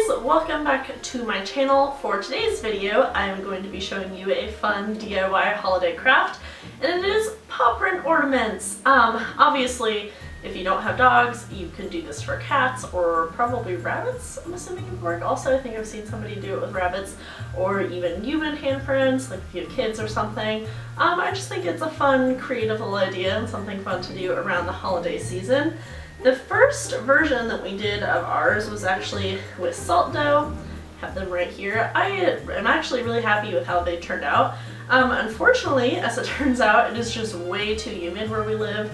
guys, welcome back to my channel. For today's video, I am going to be showing you a fun DIY holiday craft, and it is paw print ornaments. Obviously, if you don't have dogs, you can do this for cats or probably rabbits, I'm assuming it would work. Also, I think I've seen somebody do it with rabbits or even human handprints, like if you have kids or something. I just think it's a fun, creative little idea and something fun to do around the holiday season. The first version that we did of ours was actually with salt dough. I have them right here. I am actually really happy with how they turned out. Unfortunately, as it turns out, it is just way too humid where we live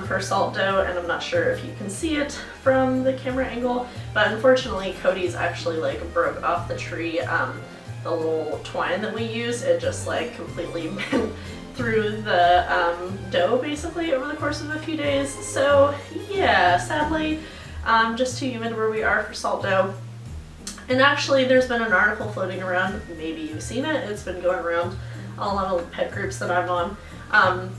for salt dough, and I'm not sure if you can see it from the camera angle, but unfortunately Cody's actually like broke off the tree, the little twine that we use. It just like completely bent through the dough basically over the course of a few days. So yeah, sadly, just too humid where we are for salt dough. And actually there's been an article floating around, maybe you've seen it, it's been going around a lot of pet groups that I'm on.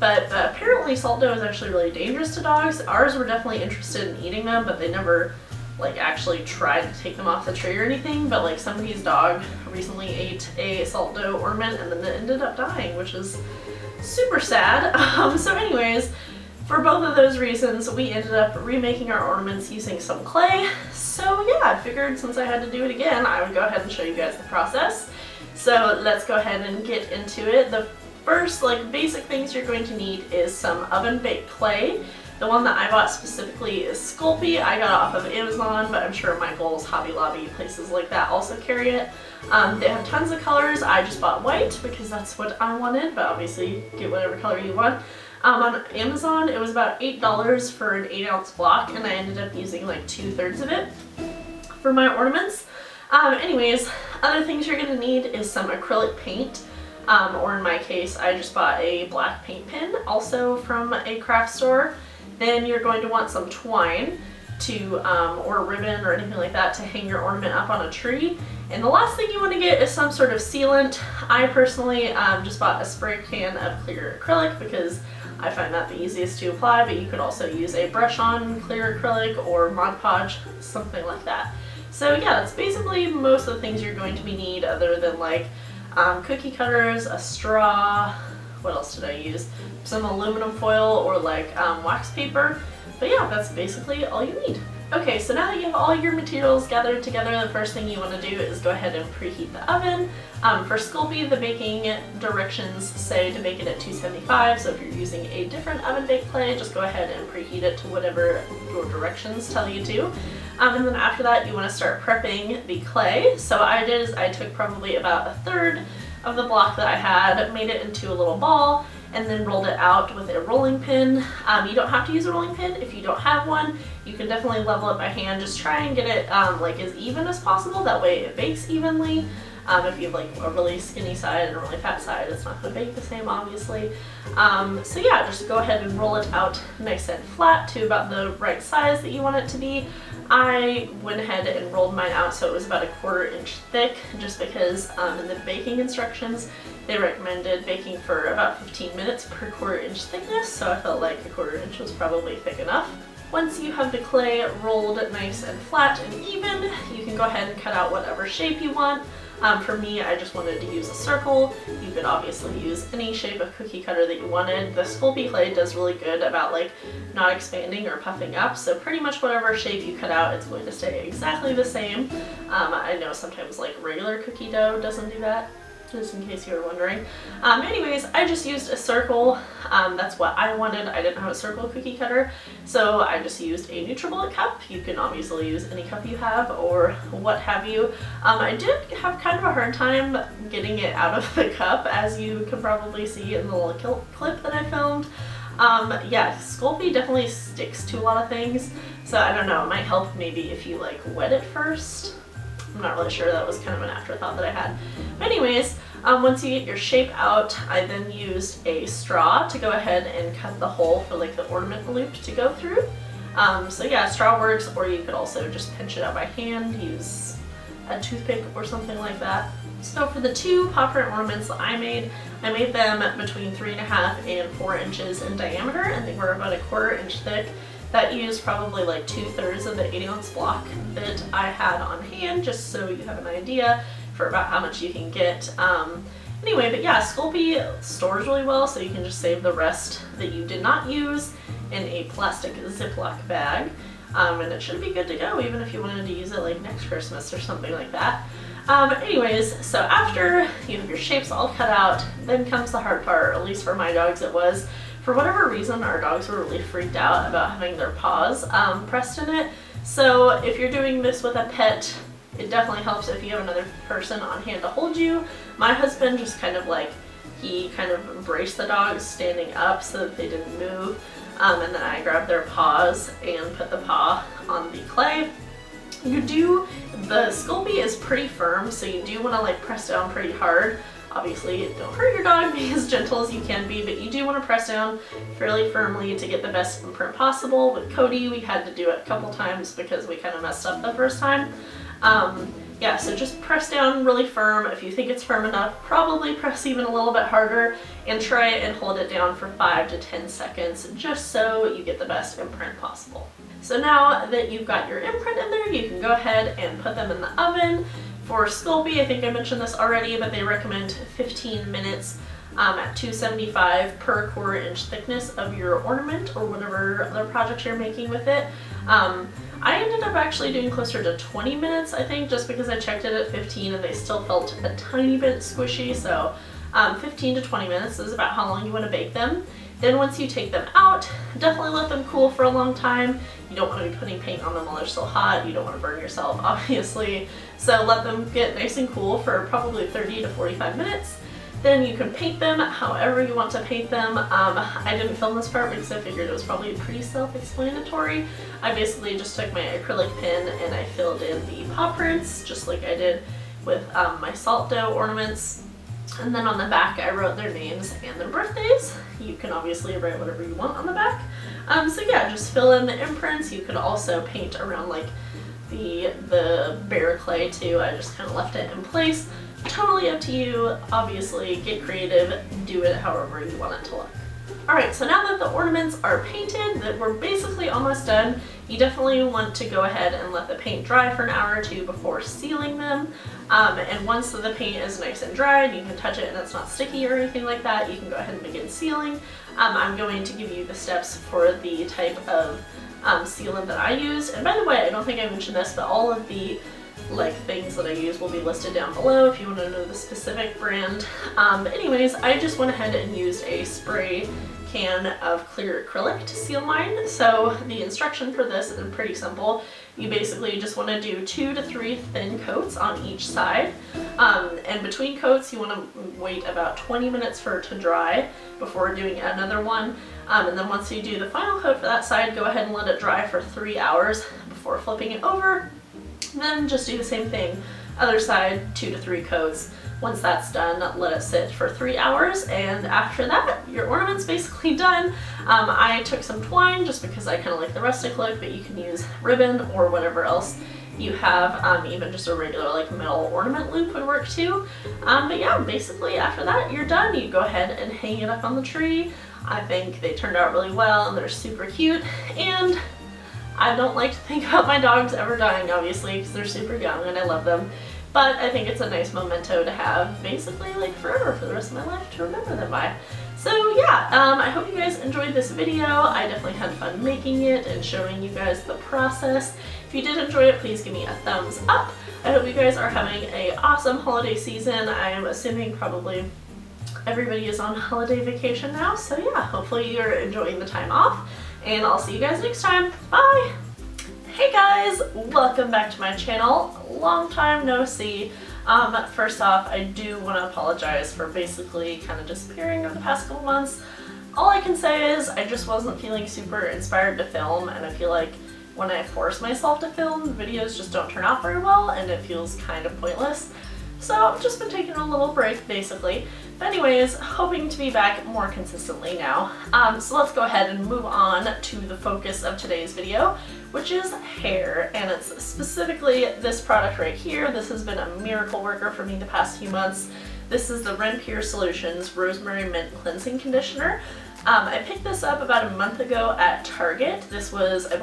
But apparently salt dough is actually really dangerous to dogs. Ours were definitely interested in eating them, but they never like actually tried to take them off the tree or anything. But like somebody's dog recently ate a salt dough ornament and then it ended up dying, which is super sad. So anyways, for both of those reasons, we ended up remaking our ornaments using some clay. So yeah, I figured since I had to do it again, I would go ahead and show you guys the process. So let's go ahead and get into it. The first like basic things you're going to need is some oven baked clay. The one that I bought specifically is Sculpey. I got it off of Amazon, but I'm sure Michael's, Hobby Lobby, places like that also carry it. They have tons of colors. I just bought white because that's what I wanted, but obviously get whatever color you want. On Amazon, it was about $8 for an 8-ounce block, and I ended up using like 2/3 of it for my ornaments. Anyways, other things you're gonna need is some acrylic paint. Or in my case, I just bought a black paint pen, also from a craft store. Then you're going to want some twine to, or ribbon or anything like that to hang your ornament up on a tree. And the last thing you want to get is some sort of sealant. I personally just bought a spray can of clear acrylic because I find that the easiest to apply, but you could also use a brush-on clear acrylic or Mod Podge, something like that. So yeah, that's basically most of the things you're going to need, other than like cookie cutters, a straw, what else did I use? Some aluminum foil or like wax paper. But yeah, that's basically all you need. Okay, so now that you have all your materials gathered together, the first thing you want to do is go ahead and preheat the oven. For Sculpey, the baking directions say to bake it at 275, so if you're using a different oven baked clay, just go ahead and preheat it to whatever your directions tell you to. And then after that, you want to start prepping the clay. So what I did is I took probably about 1/3 of the block that I had, made it into a little ball, and then rolled it out with a rolling pin. You don't have to use a rolling pin if you don't have one. You can definitely level it by hand. Just try and get it like as even as possible. That way it bakes evenly. If you have like a really skinny side and a really fat side, it's not going to bake the same, obviously. So yeah, just go ahead and roll it out nice and flat to about the right size that you want it to be. I went ahead and rolled mine out so it was about 1/4 inch thick, just because in the baking instructions they recommended baking for about 15 minutes per 1/4 inch thickness, so I felt like 1/4 inch was probably thick enough. Once you have the clay rolled nice and flat and even, you can go ahead and cut out whatever shape you want. For me, I just wanted to use a circle. You could obviously use any shape of cookie cutter that you wanted. The Sculpey clay does really good about like not expanding or puffing up, so pretty much whatever shape you cut out, it's going to stay exactly the same. I know sometimes like regular cookie dough doesn't do that, just in case you were wondering. Anyways, I just used a circle. That's what I wanted. I didn't have a circle cookie cutter, so I just used a NutriBullet cup. You can obviously use any cup you have or what have you. I did have kind of a hard time getting it out of the cup, as you can probably see in the little clip that I filmed. Yeah, Sculpey definitely sticks to a lot of things, so I don't know, it might help maybe if you like wet it first. I'm not really sure, that was kind of an afterthought that I had. But anyways, once you get your shape out, I then used a straw to go ahead and cut the hole for like the ornament loop to go through. So yeah, straw works, or you could also just pinch it out by hand, use a toothpick or something like that. So for the 2 paw print ornaments that I made them between 3.5 and 4 inches in diameter, and they were about 1/4 inch thick. That used probably like 2/3 of the 80-ounce block that I had on hand, just so you have an idea for about how much you can get. Anyway, but yeah, Sculpey stores really well, so you can just save the rest that you did not use in a plastic Ziploc bag. And it should be good to go even if you wanted to use it like next Christmas or something like that. Anyways, so after you have your shapes all cut out, then comes the hard part, at least for my dogs it was. For whatever reason, our dogs were really freaked out about having their paws pressed in it. So if you're doing this with a pet, it definitely helps if you have another person on hand to hold you. My husband just he kind of embraced the dogs standing up so that they didn't move. And then I grabbed their paws and put the paw on the clay. The Sculpey is pretty firm, so you do want to like press down pretty hard. Obviously, don't hurt your dog, be as gentle as you can be, but you do want to press down fairly firmly to get the best imprint possible. With Cody, we had to do it a couple times because we kind of messed up the first time. Yeah, so just press down really firm. If you think it's firm enough, probably press even a little bit harder and try and hold it down for 5 to 10 seconds just so you get the best imprint possible. So now that you've got your imprint in there, you can go ahead and put them in the oven. For Sculpey, I think I mentioned this already, but they recommend 15 minutes at 275 per 1/4 inch thickness of your ornament or whatever other project you're making with it. I ended up actually doing closer to 20 minutes, I think, just because I checked it at 15 and they still felt a tiny bit squishy. So 15 to 20 minutes is about how long you want to bake them. Then once you take them out, definitely let them cool for a long time. You don't want to be putting paint on them while they're still hot. You don't want to burn yourself, obviously. So let them get nice and cool for probably 30 to 45 minutes. Then you can paint them however you want to paint them. I didn't film this part because I figured it was probably pretty self-explanatory. I basically just took my acrylic pen and I filled in the paw prints, just like I did with my salt dough ornaments. And then on the back I wrote their names and their birthdays. You can obviously write whatever you want on the back. So yeah, just fill in the imprints. You could also paint around like the bare clay too. I just kind of left it in place. Totally up to you. Obviously, get creative, do it however you want it to look. Alright, so now that the ornaments are painted, that we're basically almost done, you definitely want to go ahead and let the paint dry for an hour or two before sealing them. And once the paint is nice and dry and you can touch it and it's not sticky or anything like that, you can go ahead and begin sealing. I'm going to give you the steps for the type of sealant that I use. And by the way, I don't think I mentioned this, but all of the things that I use will be listed down below if you want to know the specific brand. But anyways, I just went ahead and used a spray can of clear acrylic to seal mine. So the instruction for this is pretty simple. You basically just want to do 2 to 3 thin coats on each side. And between coats you want to wait about 20 minutes for it to dry before doing another one. And then once you do the final coat for that side, go ahead and let it dry for 3 hours before flipping it over. Then just do the same thing, other side, 2 to 3 coats. Once that's done, let it sit for 3 hours, and after that, your ornament's basically done. I took some twine just because I kind of like the rustic look, but you can use ribbon or whatever else you have. Even just a regular metal ornament loop would work too. But yeah, basically after that, you're done. You go ahead and hang it up on the tree. I think they turned out really well, and they're super cute, and I don't like to think about my dogs ever dying, obviously, because they're super young and I love them. But I think it's a nice memento to have basically forever for the rest of my life to remember them by. So yeah, I hope you guys enjoyed this video. I definitely had fun making it and showing you guys the process. If you did enjoy it, please give me a thumbs up. I hope you guys are having an awesome holiday season. I am assuming probably everybody is on holiday vacation now. So yeah, hopefully you're enjoying the time off. And I'll see you guys next time. Bye! Hey guys! Welcome back to my channel. Long time no see. First off, I do want to apologize for basically kind of disappearing over the past couple months. All I can say is I just wasn't feeling super inspired to film, and I feel like when I force myself to film, videos just don't turn out very well and it feels kind of pointless. So I've just been taking a little break basically. But anyways, hoping to be back more consistently now. So let's go ahead and move on to the focus of today's video, which is hair. And it's specifically this product right here. This has been a miracle worker for me the past few months. This is the Pure Solutions Rosemary Mint Cleansing Conditioner. I picked this up about a month ago at Target. This was, I believe,